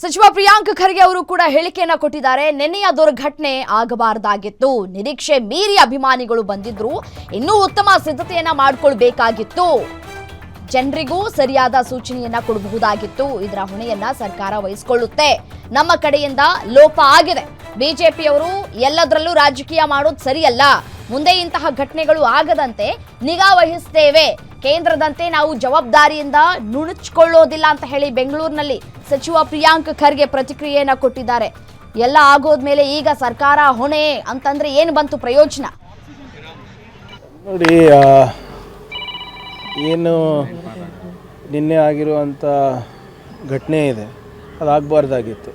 ಸಚಿವ ಪ್ರಿಯಾಂಕ್ ಖರ್ಗೆ ಅವರು ಕೂಡ ಹೇಳಿಕೆಯನ್ನ ಕೊಟ್ಟಿದ್ದಾರೆ. ನೆನೆಯ ದುರ್ಘಟನೆ ಆಗಬಾರದಾಗಿತ್ತು, ನಿರೀಕ್ಷೆ ಮೀರಿ ಅಭಿಮಾನಿಗಳು ಬಂದಿದ್ರು, ಇನ್ನೂ ಉತ್ತಮ ಸಿದ್ಧತೆಯನ್ನ ಮಾಡಿಕೊಳ್ಳಬೇಕಾಗಿತ್ತು, ಜನರಿಗೂ ಸರಿಯಾದ ಸೂಚನೆಯನ್ನ ಕೊಡಬಹುದಾಗಿತ್ತು, ಇದರ ಹೊಣೆಯನ್ನ ಸರ್ಕಾರ ವಹಿಸಿಕೊಳ್ಳುತ್ತೆ, ನಮ್ಮ ಕಡೆಯಿಂದ ಲೋಪ ಆಗಿದೆ, ಬಿಜೆಪಿಯವರು ಎಲ್ಲದರಲ್ಲೂ ರಾಜಕೀಯ ಮಾಡೋದು ಸರಿಯಲ್ಲ, ಮುಂದೆ ಇಂತಹ ಘಟನೆಗಳು ಆಗದಂತೆ ನಿಗಾ ವಹಿಸ್ತೇವೆ, ಕೇಂದ್ರದಂತೆ ನಾವು ಜವಾಬ್ದಾರಿಯಿಂದ ನುಣುಚಿಕೊಳ್ಳೋದಿಲ್ಲ ಅಂತ ಹೇಳಿ ಬೆಂಗಳೂರಿನಲ್ಲಿ ಸಚಿವ ಪ್ರಿಯಾಂಕ್ ಖರ್ಗೆ ಪ್ರತಿಕ್ರಿಯೆಯನ್ನ ಕೊಟ್ಟಿದ್ದಾರೆ. ಎಲ್ಲ ಆಗೋದ್ಮೇಲೆ ಈಗ ಸರ್ಕಾರ ಹೊಣೆ ಅಂತಂದ್ರೆ ಏನು ಬಂತು ಪ್ರಯೋಜನ? ನೋಡಿ, ಏನು ನಿನ್ನೆ ಆಗಿರುವಂಥ ಘಟನೆ ಇದೆ ಅದಾಗಬಾರ್ದಾಗಿತ್ತು.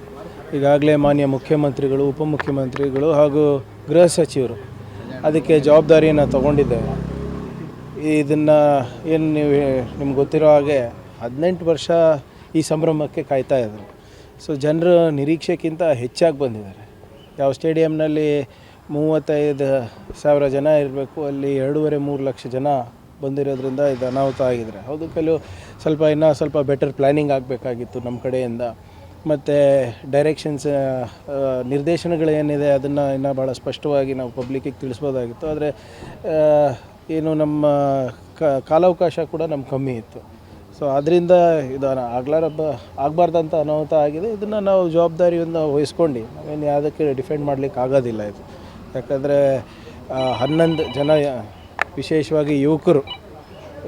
ಈಗಾಗಲೇ ಮಾನ್ಯ ಮುಖ್ಯಮಂತ್ರಿಗಳು, ಉಪಮುಖ್ಯಮಂತ್ರಿಗಳು ಹಾಗೂ ಗೃಹ ಸಚಿವರು ಅದಕ್ಕೆ ಜವಾಬ್ದಾರಿಯನ್ನು ತಗೊಂಡಿದ್ದೇವೆ. ಇದನ್ನು ಏನು ನಿಮ್ಗೆ ಗೊತ್ತಿರೋ ಹಾಗೆ 18 ವರ್ಷ ಈ ಸಂಭ್ರಮಕ್ಕೆ ಕಾಯ್ತಾ ಇದ್ರು. ಸೊ ಜನರು ನಿರೀಕ್ಷೆಗಿಂತ ಹೆಚ್ಚಾಗಿ ಬಂದಿದ್ದಾರೆ. ಯಾವ ಸ್ಟೇಡಿಯಂನಲ್ಲಿ 35,000 ಜನ ಇರಬೇಕು, ಅಲ್ಲಿ 2.5-3 ಲಕ್ಷ ಜನ ಬಂದಿರೋದ್ರಿಂದ ಇದು ಅನಾಹುತ ಆಗಿದ್ದಾರೆ. ಹೌದು, ಇನ್ನೂ ಸ್ವಲ್ಪ ಬೆಟರ್ ಪ್ಲ್ಯಾನಿಂಗ್ ಆಗಬೇಕಾಗಿತ್ತು ನಮ್ಮ ಕಡೆಯಿಂದ. ಮತ್ತು ಡೈರೆಕ್ಷನ್ಸ್, ನಿರ್ದೇಶನಗಳೇನಿದೆ ಅದನ್ನು ಇನ್ನೂ ಭಾಳ ಸ್ಪಷ್ಟವಾಗಿ ನಾವು ಪಬ್ಲಿಕ್ಕಿಗೆ ತಿಳಿಸ್ಬೋದಾಗಿತ್ತು. ಆದರೆ ಏನು ನಮ್ಮ ಕಾಲಾವಕಾಶ ಕೂಡ ನಮ್ಗೆ ಕಮ್ಮಿ ಇತ್ತು. ಸೊ ಅದರಿಂದ ಇದು ಆಗಬಾರ್ದಂಥ ಅನಾಹುತ ಆಗಿದೆ. ಇದನ್ನು ನಾವು ಜವಾಬ್ದಾರಿಯನ್ನು ವಹಿಸ್ಕೊಂಡು ನಾವೇನು ಯಾವುದಕ್ಕೆ ಡಿಫೆಂಡ್ ಮಾಡಲಿಕ್ಕೆ ಆಗೋದಿಲ್ಲ. ಇದು ಯಾಕಂದರೆ 11 ಜನ, ವಿಶೇಷವಾಗಿ ಯುವಕರು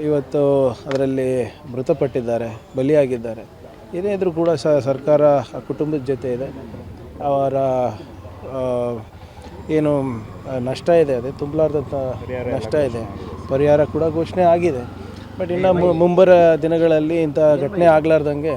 ಇವತ್ತು ಅದರಲ್ಲಿ ಮೃತಪಟ್ಟಿದ್ದಾರೆ, ಬಲಿಯಾಗಿದ್ದಾರೆ. ಏನೇ ಇದ್ದರೂ ಕೂಡ ಸರ್ಕಾರ ಆ ಕುಟುಂಬದ ಜೊತೆ ಇದೆ. ಅವರ ಏನು ನಷ್ಟ ಇದೆ, ಅದೇ ತುಂಬಲಾರ್ದಂಥ ನಷ್ಟ ಇದೆ, ಪರಿಹಾರ ಕೂಡ ಘೋಷಣೆ ಆಗಿದೆ. ಬಟ್ ಇನ್ನು ಮುಂಬರೋ ದಿನಗಳಲ್ಲಿ ಇಂಥ ಘಟನೆ ಆಗಲಾರ್ದಂಗೆ